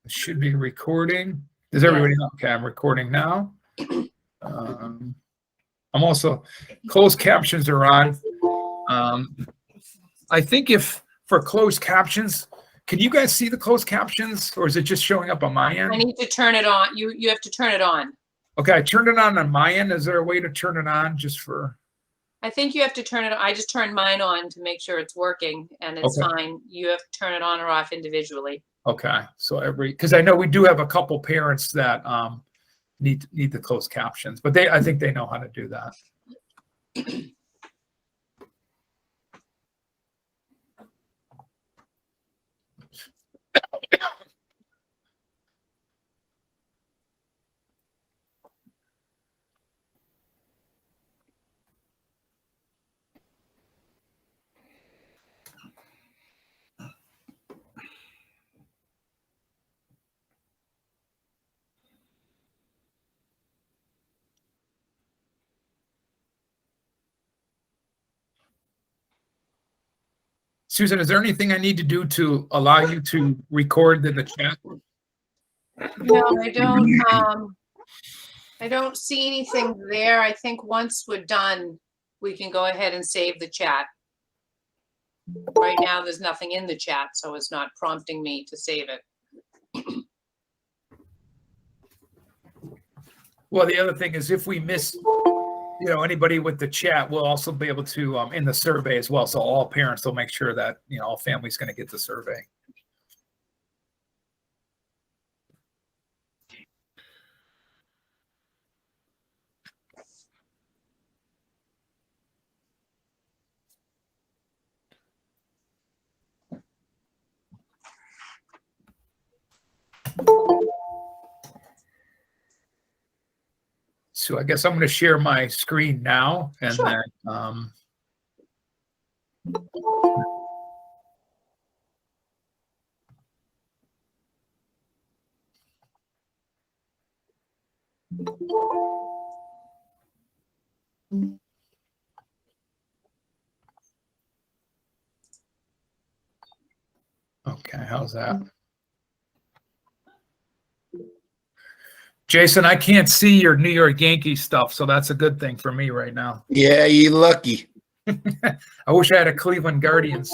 It should be recording. Does everybody know? Okay, I'm recording now. I'm also, closed captions are on. I think if for closed captions, can you guys see the closed captions, or is it just showing up on my end? I need to turn it on. You have to turn it on. Okay, I turned it on my end. Is there a way to turn it on just for? I think you have to turn it on. I just turned mine on to make sure it's working, and it's fine. You have to turn it on or off individually. Okay, so because I know we do have a couple parents that need the closed captions, but I think they know how to do that. Susan, is there anything I need to do to allow you to record in the chat? No, I don't see anything there. I think once we're done, we can go ahead and save the chat. Right now, there's nothing in the chat, so it's not prompting me to save it. Well, the other thing is if we miss, anybody with the chat, we'll also be able to in the survey as well. So all parents will make sure that, all families going to get the survey. So I guess I'm going to share my screen now, and Sure. then okay, how's that? Jason, I can't see your New York Yankees stuff, so that's a good thing for me right now. Yeah, you're lucky. I wish I had a Cleveland Guardians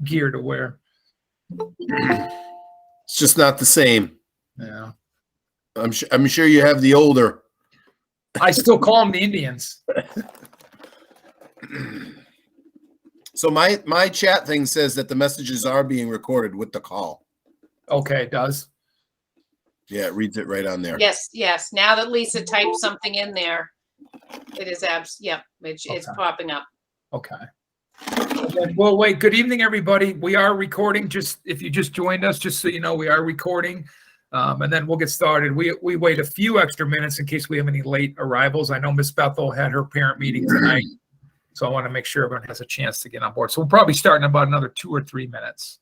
gear to wear. It's just not the same. Yeah. I'm sure you have the older. I still call them the Indians. So my chat thing says that the messages are being recorded with the call. Okay, it does. Yeah, it reads it right on there. Yes. Now that Lisa typed something in there, it is it's popping up. Okay. Well, wait. Good evening, everybody. We are recording. Just if you just joined us, just so you know, we are recording, and then we'll get started. We wait a few extra minutes in case we have any late arrivals. I know Miss Bethel had her parent meeting tonight, so I want to make sure everyone has a chance to get on board. So we'll probably start in about another 2 or 3 minutes.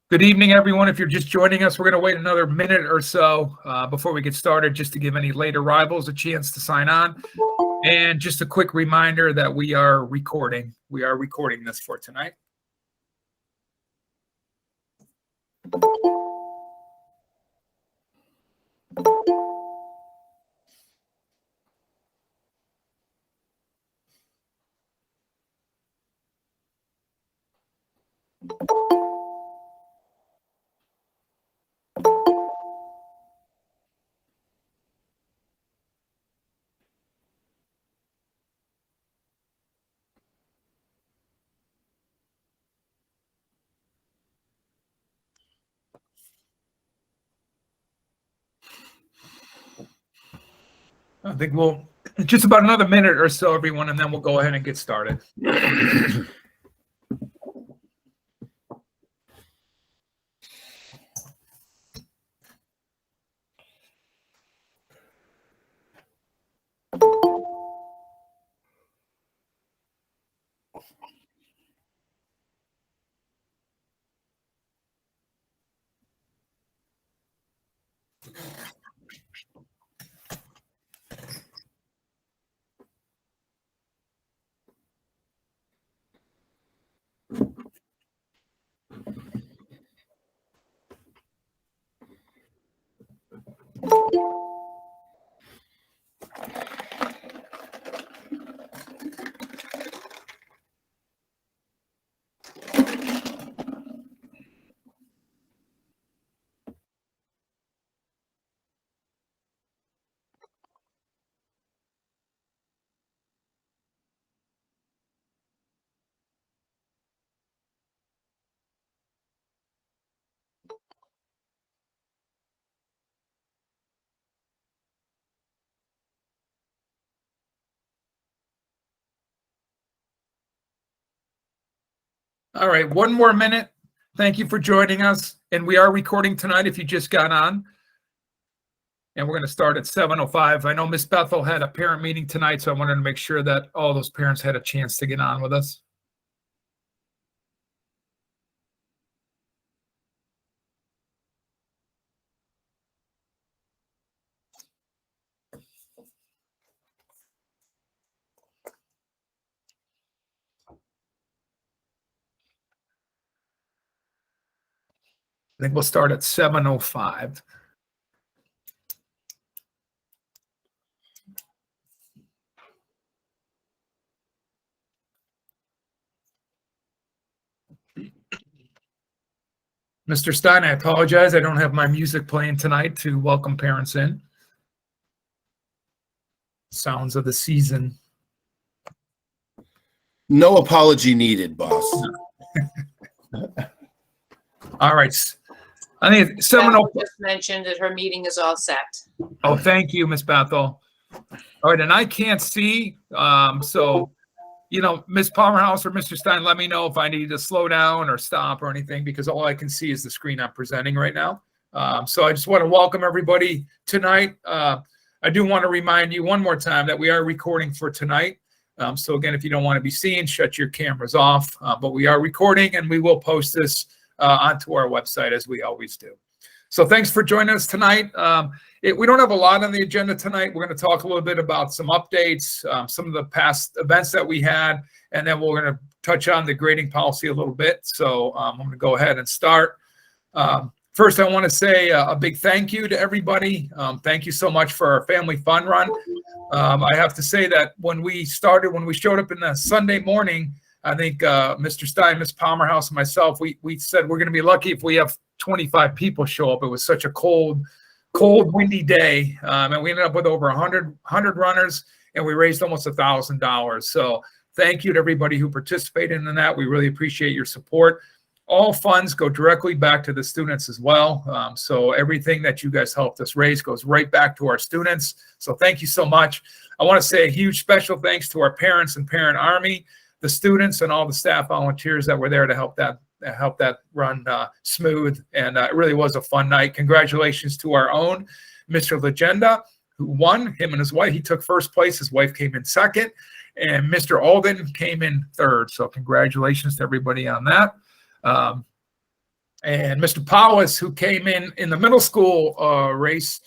Good evening, everyone. If you're just joining us, we're going to wait another minute or so before we get started, just to give any late arrivals a chance to sign on. And just a quick reminder that we are recording. We are recording this for tonight. I think we'll just about another minute or so, everyone, and then we'll go ahead and get started. All right, one more minute. Thank you for joining us. And we are recording tonight if you just got on. And we're going to start at 7:05. I know Miss Bethel had a parent meeting tonight, so I wanted to make sure that all those parents had a chance to get on with us. I think we'll start at 7:05. Mr. Stein, I apologize. I don't have my music playing tonight to welcome parents in. Sounds of the season. No apology needed, boss. All right. I think it's 7:05. Just mentioned that her meeting is all set. Oh, thank you, Miss Bethel. All right, and I can't see, so, you know, Miss Palmerhouse or Mr. Stein, let me know if I need to slow down or stop or anything, because all I can see is the screen I'm presenting right now. So I just want to welcome everybody tonight. I do want to remind you one more time that we are recording for tonight. So again, if you don't want to be seen, shut your cameras off, but we are recording and we will post this onto our website as we always do. So thanks for joining us tonight. We don't have a lot on the agenda tonight. We're going to talk a little bit about some updates, some of the past events that we had, and then we're going to touch on the grading policy a little bit. So I'm going to go ahead and start. First, I want to say a big thank you to everybody. Thank you so much for our family fun run. I have to say that when we showed up in the Sunday morning, I think Mr. Stein, Ms. Palmerhouse, and myself, we said we're going to be lucky if we have 25 people show up. It was such a cold, windy day, and we ended up with over 100 runners, and we raised almost $1,000. So thank you to everybody who participated in that. We really appreciate your support. All funds go directly back to the students as well. So everything that you guys helped us raise goes right back to our students. So thank you so much. I want to say a huge special thanks to our parents and Parent Army, the students, and all the staff volunteers that were there to help that run smooth. And it really was a fun night. Congratulations to our own Mr. Legenda, who won. Him and his wife. He took first place. His wife came in second, and Mr. Alden came in third. So congratulations to everybody on that. And Mr. Powis, who came in the middle school race,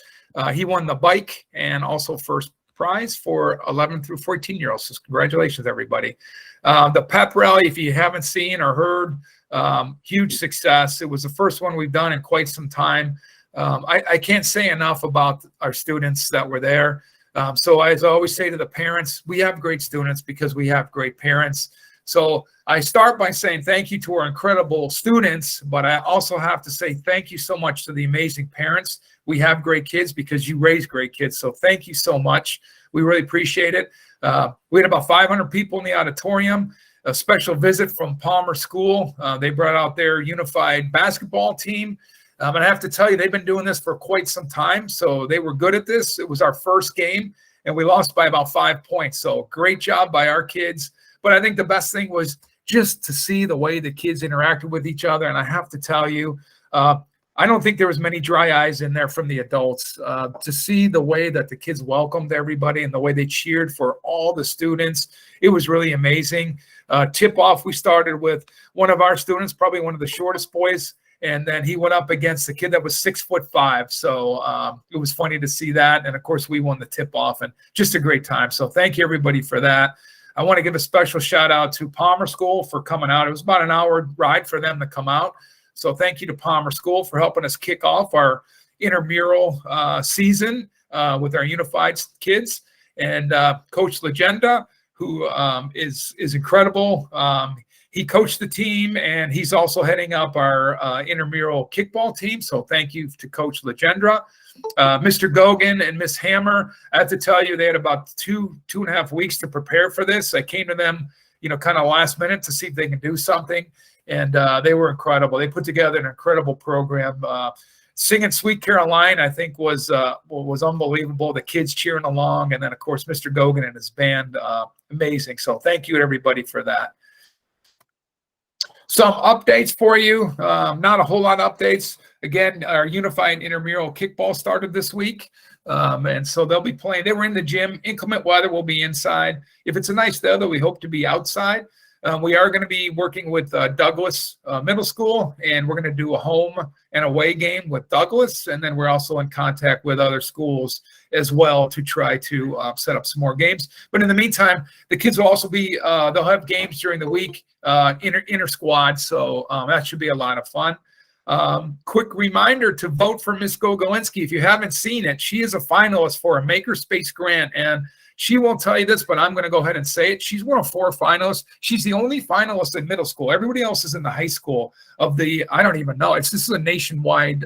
he won the bike and also first prize for 11 through 14-year-olds. So congratulations, everybody. The pep rally, if you haven't seen or heard, huge success. It was the first one we've done in quite some time. I can't say enough about our students that were there. So as I always say to the parents, we have great students because we have great parents. So I start by saying thank you to our incredible students, but I also have to say thank you so much to the amazing parents. We have great kids because you raise great kids. So thank you so much. We really appreciate it. We had about 500 people in the auditorium, a special visit from Palmer School. They brought out their unified basketball team. And I have to tell you, they've been doing this for quite some time. So they were good at this. It was our first game. and we lost by about 5 points. So great job by our kids. But I think the best thing was just to see the way the kids interacted with each other. And I have to tell you, I don't think there was many dry eyes in there from the adults. To see the way that the kids welcomed everybody and the way they cheered for all the students, it was really amazing. Tip off, we started with one of our students, probably one of the shortest boys, and then he went up against the kid that was 6'5". So it was funny to see that. And of course, we won the tip off, and just a great time. So thank you everybody for that. I want to give a special shout out to Palmer School for coming out. It was about an hour ride for them to come out. So thank you to Palmer School for helping us kick off our intramural season with our unified kids. And Coach Legenda, who is incredible. He coached the team, and he's also heading up our intramural kickball team. So thank you to Coach Legenda. Mr. Gogan and Miss Hammer, I have to tell you, they had about two and a half weeks to prepare for this. I came to them, kind of last minute to see if they can do something. And they were incredible. They put together an incredible program. Singing Sweet Caroline, I think, was unbelievable. The kids cheering along. And then, of course, Mr. Gogan and his band, amazing. So thank you to everybody for that. Some updates for you. Not a whole lot of updates. Again, our unified intramural kickball started this week. And so they'll be playing. They were in the gym. Inclement weather, will be inside. If it's a nice weather, we hope to be outside. We are going to be working with Douglas Middle School, and we're going to do a home and away game with Douglas. And then we're also in contact with other schools as well to try to set up some more games. But in the meantime, the kids will also be, they'll have games during the week, inter squad. So that should be a lot of fun. Quick reminder to vote for Miss Gogolinski. If you haven't seen it, she is a finalist for a Makerspace grant, and she won't tell you this, but I'm going to go ahead and say it. She's one of 4 finalists. She's the only finalist in middle school. Everybody else is in the high school of the, I don't even know. This is a nationwide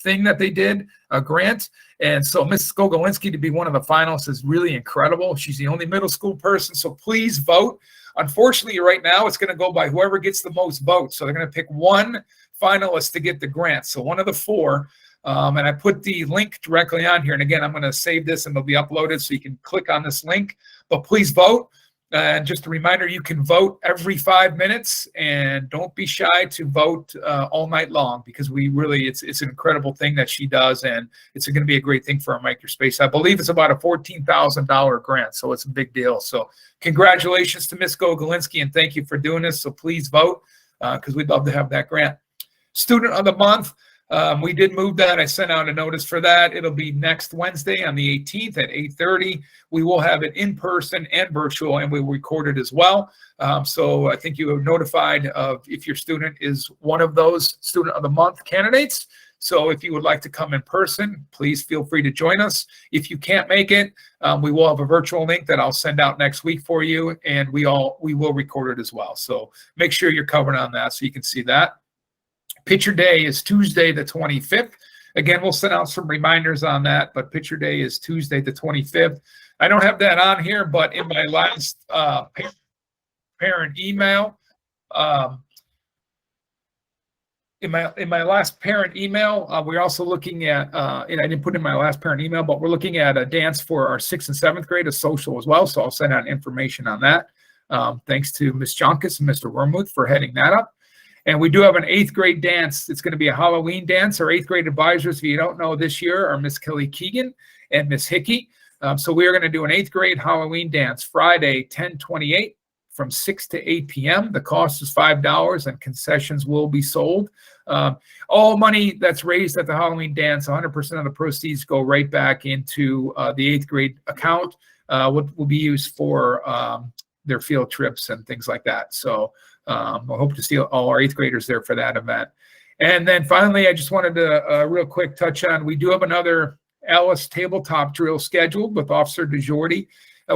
thing that they did, a grant. And so Miss Gogolinski to be one of the finalists is really incredible. She's the only middle school person. So please vote. Unfortunately, right now, it's going to go by whoever gets the most votes. So they're going to pick one finalist to get the grant. So one of the 4. And I put the link directly on here. And again, I'm going to save this and it'll be uploaded so you can click on this link. But please vote. And just a reminder, you can vote every 5 minutes, and don't be shy to vote all night long, because we really, it's an incredible thing that she does, and it's going to be a great thing for our Makerspace. I believe it's about a $14,000 grant, so it's a big deal. So congratulations to Miss Gogolinski, and thank you for doing this. So please vote, because we'd love to have that grant. Student of the month. We did move that. I sent out a notice for that. It'll be next Wednesday on the 18th at 8:30. We will have it in person and virtual, and we will record it as well. So I think you have notified of if your student is one of those Student of the Month candidates. So if you would like to come in person, please feel free to join us. If you can't make it, we will have a virtual link that I'll send out next week for you, and we will record it as well. So make sure you're covered on that so you can see that. Picture Day is Tuesday, the 25th. Again, we'll send out some reminders on that, but Picture Day is Tuesday, the 25th. I don't have that on here, but in my last parent email, in my last parent email, we're also looking at, and I didn't put in my last parent email, but we're looking at a dance for our 6th and 7th grade, a social as well. So I'll send out information on that. Thanks to Ms. Jonkus and Mr. Wormuth for heading that up. And we do have an 8th grade dance. It's going to be a Halloween dance. Our 8th grade advisors, if you don't know this year, are Miss Kelly Keegan and Miss Hickey. So we are going to do an 8th grade Halloween dance Friday, 10/28 from 6 to 8 p.m. The cost is $5, and concessions will be sold. All money that's raised at the Halloween dance, 100% of the proceeds go right back into the 8th grade account, what will be used for their field trips and things like that. So I hope to see all our 8th graders there for that event. And then finally, I just wanted to real quick touch on, we do have another Alice tabletop drill scheduled with Officer DeJordy.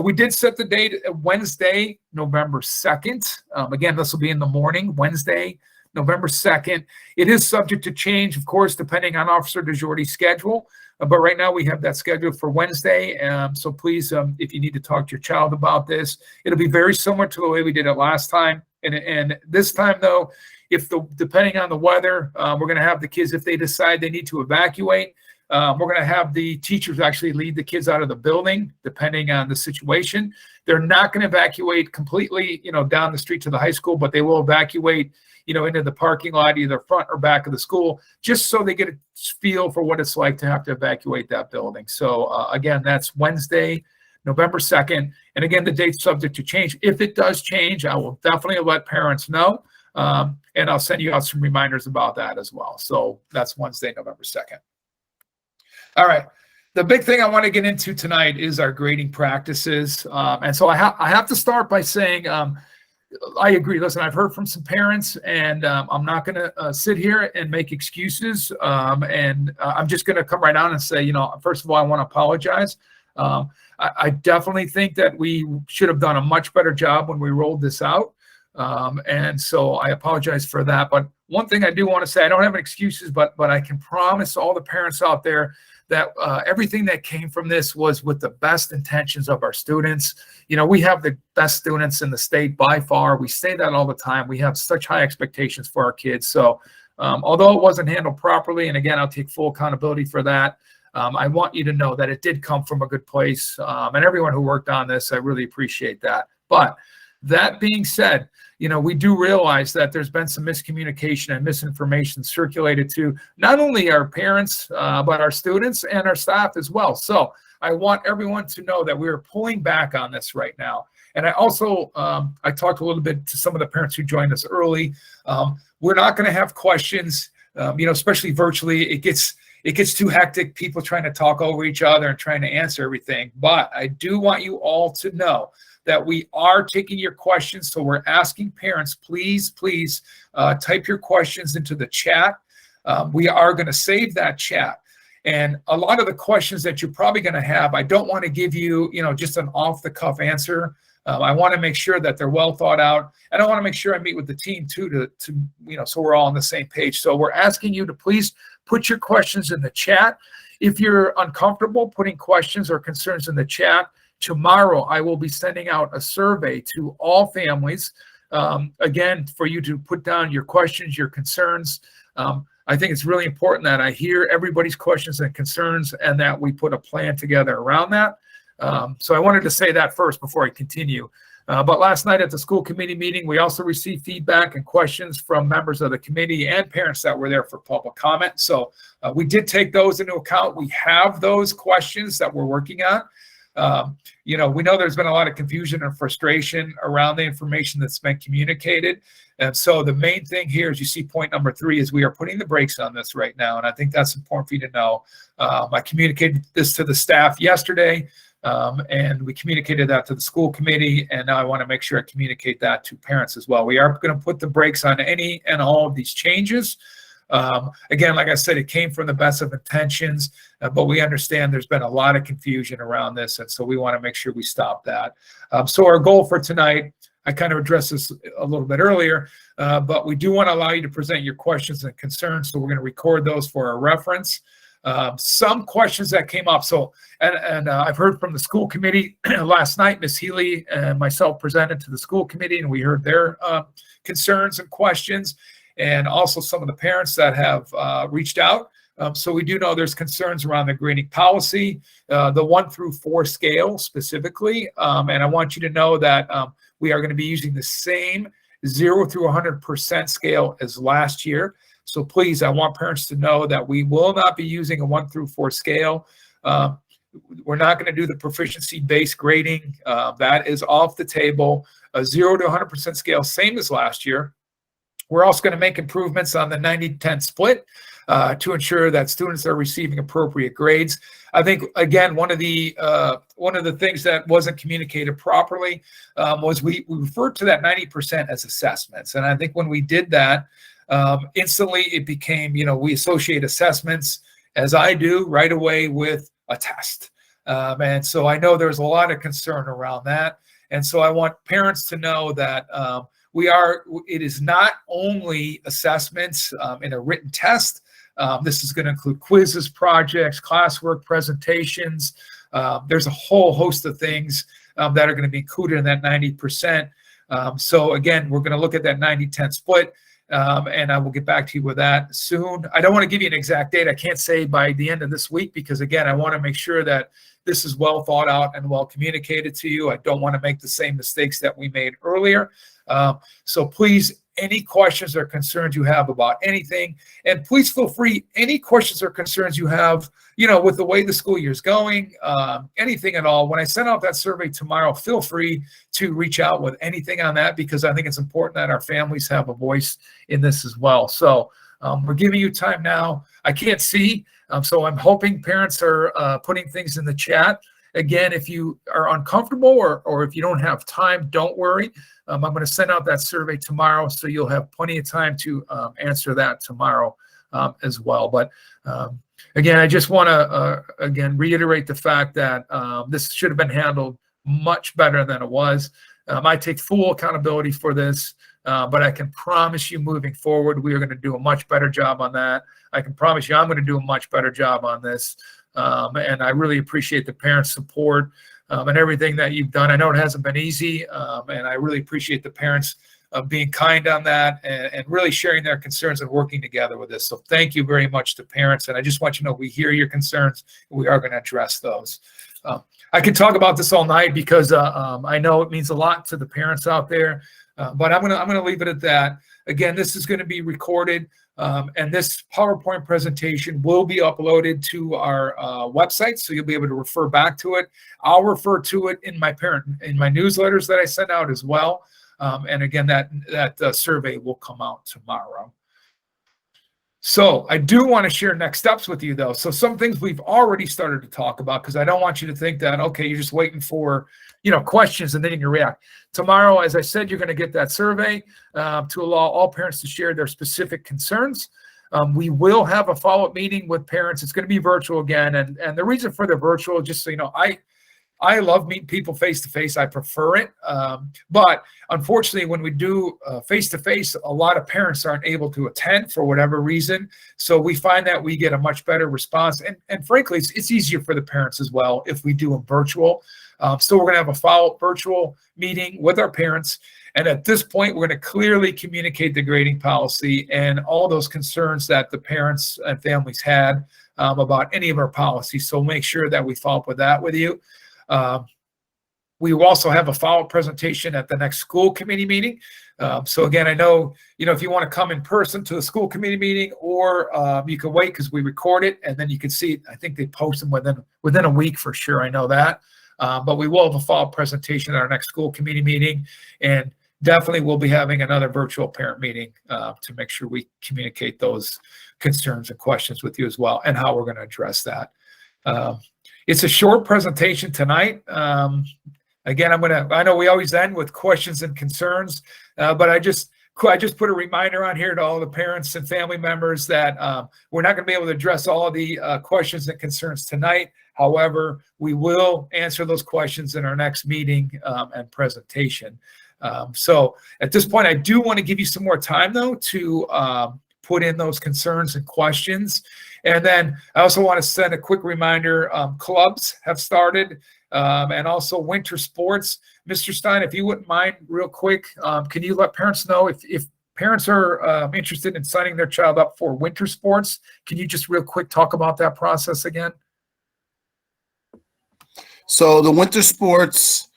We did set the date Wednesday, November 2nd. Again, this will be in the morning, Wednesday, November 2nd. It is subject to change, of course, depending on Officer DeJordy's schedule. But right now we have that scheduled for Wednesday. So please, if you need to talk to your child about this, it'll be very similar to the way we did it last time. And this time, though, depending on the weather, we're going to have the kids, if they decide they need to evacuate, We're going to have the teachers actually lead the kids out of the building, depending on the situation. They're not going to evacuate completely, down the street to the high school, but they will evacuate, into the parking lot, either front or back of the school, just so they get a feel for what it's like to have to evacuate that building. So again, that's Wednesday, November 2nd. And again, the date's subject to change. If it does change, I will definitely let parents know. And I'll send you out some reminders about that as well. So that's Wednesday, November 2nd. All right. The big thing I want to get into tonight is our grading practices. And so I have to start by saying, I agree. Listen, I've heard from some parents, and I'm not going to sit here and make excuses. And I'm just going to come right out and say, first of all, I want to apologize. I definitely think that we should have done a much better job when we rolled this out. And so I apologize for that. But one thing I do want to say, I don't have any excuses, but I can promise all the parents out there that everything that came from this was with the best intentions of our students. We have the best students in the state by far. We say that all the time. We have such high expectations for our kids. So although it wasn't handled properly, and again, I'll take full accountability for that, I want you to know that it did come from a good place. And everyone who worked on this, I really appreciate that. But that being said, we do realize that there's been some miscommunication and misinformation circulated to not only our parents, but our students and our staff as well. So I want everyone to know that we are pulling back on this right now. And I also, I talked a little bit to some of the parents who joined us early. We're not going to have questions, especially virtually. It gets too hectic, people trying to talk over each other and trying to answer everything. But I do want you all to know that we are taking your questions. So we're asking parents, please type your questions into the chat. We are going to save that chat. And a lot of the questions that you're probably going to have, I don't want to give you, just an off-the-cuff answer. I want to make sure that they're well thought out. And I want to make sure I meet with the team too, to so we're all on the same page. So we're asking you to please put your questions in the chat. If you're uncomfortable putting questions or concerns in the chat, tomorrow, I will be sending out a survey to all families, again, for you to put down your questions, your concerns. I think it's really important that I hear everybody's questions and concerns and that we put a plan together around that. So I wanted to say that first before I continue. But last night at the school committee meeting, we also received feedback and questions from members of the committee and parents that were there for public comment. So we did take those into account. We have those questions that we're working on. We know there's been a lot of confusion and frustration around the information that's been communicated. And so the main thing here, as you see, point number 3 is we are putting the brakes on this right now. And I think that's important for you to know. I communicated this to the staff yesterday, and we communicated that to the school committee. And now I want to make sure I communicate that to parents as well. We are going to put the brakes on any and all of these changes. Again, like I said, it came from the best of intentions, but we understand there's been a lot of confusion around this. And so we want to make sure we stop that. So our goal for tonight, I kind of addressed this a little bit earlier, but we do want to allow you to present your questions and concerns. So we're going to record those for our reference. Some questions that came up. So, and I've heard from the school committee last night. Ms. Healy and myself presented to the school committee, and we heard their concerns and questions, and also some of the parents that have reached out. So we do know there's concerns around the grading policy, the 1 through 4 scale specifically. And I want you to know that we are going to be using the same 0 through 100% scale as last year. So please, I want parents to know that we will not be using a 1 through 4 scale. We're not going to do the proficiency-based grading. That is off the table. A 0 to 100% scale, same as last year. We're also going to make improvements on the 90-10 split to ensure that students are receiving appropriate grades. I think, again, one of the things that wasn't communicated properly was we referred to that 90% as assessments. And I think when we did that, instantly it became, we associate assessments, as I do, right away with a test. And so I know there's a lot of concern around that. And so I want parents to know that it is not only assessments in a written test. This is going to include quizzes, projects, classwork, presentations. There's a whole host of things that are going to be included in that 90%. So again, we're going to look at that 90-10 split. And I will get back to you with that soon. I don't want to give you an exact date. I can't say by the end of this week because, again, I want to make sure that this is well thought out and well communicated to you. I don't want to make the same mistakes that we made earlier. So please, any questions or concerns you have about anything, and please feel free, any questions or concerns you have, with the way the school year is going, anything at all. When I send out that survey tomorrow, feel free to reach out with anything on that, because I think it's important that our families have a voice in this as well. So we're giving you time now. I can't see, so I'm hoping parents are putting things in the chat. Again, if you are uncomfortable or if you don't have time, don't worry. I'm going to send out that survey tomorrow, so you'll have plenty of time to answer that tomorrow as well. But again, I just want to again reiterate the fact that this should have been handled much better than it was. I take full accountability for this, but I can promise you moving forward, we are going to do a much better job on that. I can promise you I'm going to do a much better job on this. And I really appreciate the parents' support and everything that you've done. I know it hasn't been easy, and I really appreciate the parents being kind on that and really sharing their concerns and working together with us. So thank you very much to parents. And I just want you to know we hear your concerns. And we are going to address those. I could talk about this all night because I know it means a lot to the parents out there, but I'm going to leave it at that. Again, this is going to be recorded. And this PowerPoint presentation will be uploaded to our website, so you'll be able to refer back to it. I'll refer to it in my newsletters that I send out as well. And again, that survey will come out tomorrow. So I do want to share next steps with you, though. So some things we've already started to talk about, because I don't want you to think that, okay, you're just waiting for, questions and then you can react. Tomorrow, as I said, you're going to get that survey to allow all parents to share their specific concerns. We will have a follow-up meeting with parents. It's going to be virtual again. And the reason for the virtual, just so you know, I love meeting people face-to-face. I prefer it. But unfortunately, when we do face-to-face, a lot of parents aren't able to attend for whatever reason. So we find that we get a much better response. And frankly, it's easier for the parents as well if we do a virtual. So we're going to have a follow-up virtual meeting with our parents. And at this point, we're going to clearly communicate the grading policy and all those concerns that the parents and families had about any of our policies. So make sure that we follow up with that with you. We will also have a follow-up presentation at the next school committee meeting. So again, I know, if you want to come in person to the school committee meeting, or you can wait because we record it and then you can see it. I think they post them within a week for sure. I know that. But we will have a follow-up presentation at our next school committee meeting, and definitely we'll be having another virtual parent meeting to make sure we communicate those concerns and questions with you as well, and how we're going to address that. It's a short presentation tonight. Again, I know we always end with questions and concerns, but I just put a reminder on here to all the parents and family members that we're not going to be able to address all of the questions and concerns tonight. However, we will answer those questions in our next meeting and presentation. So at this point, I do want to give you some more time, though, to put in those concerns and questions. And then I also want to send a quick reminder, clubs have started, and also winter sports. Mr. Stein, if you wouldn't mind real quick, can you let parents know if parents are interested in signing their child up for winter sports? Can you just real quick talk about that process again? So the winter sports,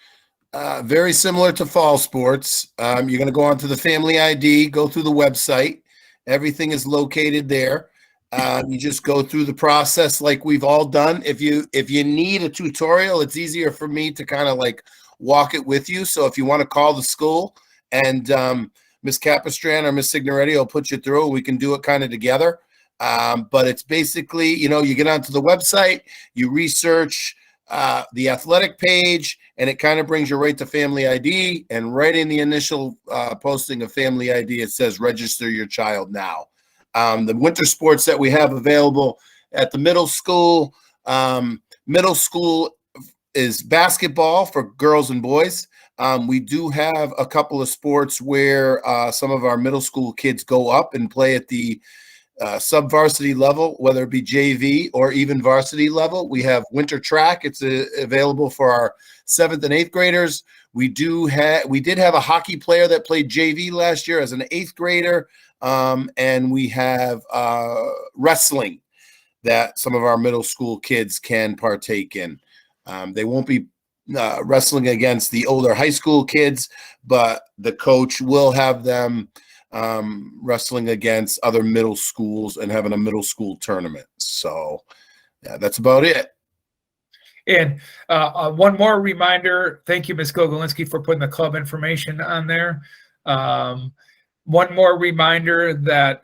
very similar to fall sports. You're going to go onto the Family ID, go through the website. Everything is located there. You just go through the process like we've all done. If you need a tutorial, it's easier for me to kind of like walk it with you. So if you want to call the school and Ms. Capistran or Ms. Signoretti will put you through, we can do it kind of together. But it's basically, you get onto the website, you research the athletic page, and it kind of brings you right to Family ID. And right in the initial posting of Family ID, it says register your child now. The winter sports that we have available at the middle school is basketball for girls and boys. We do have a couple of sports where some of our middle school kids go up and play at the sub-varsity level, whether it be JV or even varsity level. We have winter track. It's available for our 7th and 8th graders. We did have a hockey player that played JV last year as an 8th grader. And we have wrestling that some of our middle school kids can partake in. They won't be wrestling against the older high school kids, but the coach will have them wrestling against other middle schools and having a middle school tournament. So yeah, that's about it. And one more reminder, thank you, Ms. Gogolinski, for putting the club information on there. One more reminder that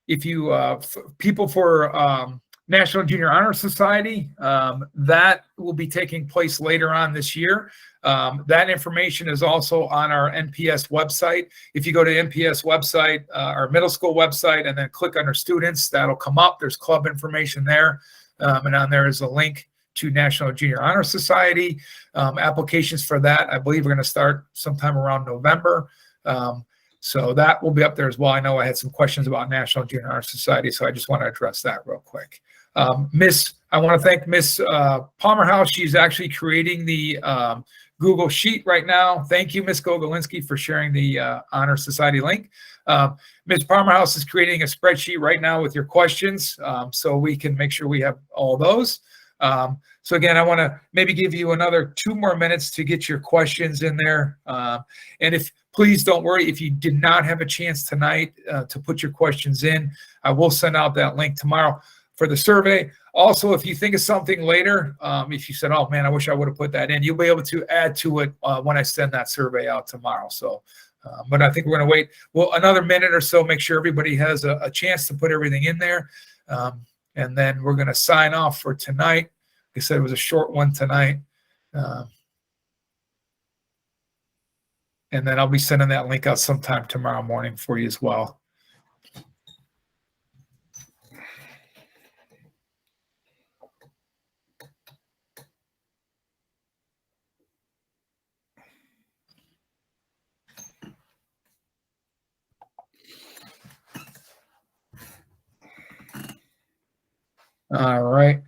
if you people for National Junior Honor Society, that will be taking place later on this year. That information is also on our NPS website. If you go to NPS website, our middle school website, and then click under students, that'll come up. There's club information there. And on there is a link to National Junior Honor Society. Applications for that, I believe, are going to start sometime around November. So that will be up there as well. I know I had some questions about National Junior Honor Society, so I just want to address that real quick. I want to thank Miss Palmerhouse. She's actually creating the Google Sheet right now. Thank you, Miss Gogolinski, for sharing the Honor Society link. Ms. Palmerhouse is creating a spreadsheet right now with your questions, so we can make sure we have all those. So again, I want to maybe give you another 2 more minutes to get your questions in there. And please don't worry if you did not have a chance tonight to put your questions in. I will send out that link tomorrow for the survey. Also, if you think of something later, if you said, oh man, I wish I would have put that in, you'll be able to add to it when I send that survey out tomorrow. So, but I think we're going to wait another minute or so, make sure everybody has a chance to put everything in there. And then we're going to sign off for tonight. Like I said, it was a short one tonight. And then I'll be sending that link out sometime tomorrow morning for you as well. All right.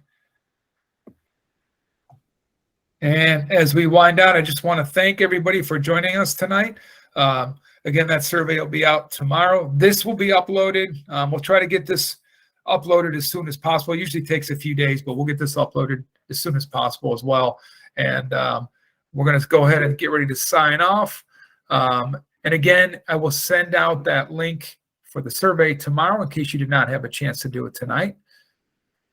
And as we wind down, I just want to thank everybody for joining us tonight. Again, that survey will be out tomorrow. This will be uploaded. We'll try to get this uploaded as soon as possible. It usually takes a few days, but we'll get this uploaded as soon as possible as well. And we're going to go ahead and get ready to sign off. And again, I will send out that link for the survey tomorrow in case you did not have a chance to do it tonight.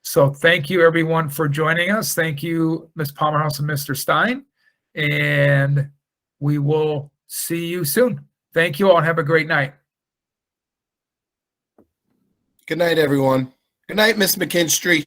So thank you, everyone, for joining us. Thank you, Ms. Palmerhouse and Mr. Stein. And we will see you soon. Thank you all and have a great night. Good night, everyone. Good night, Miss McKinstry.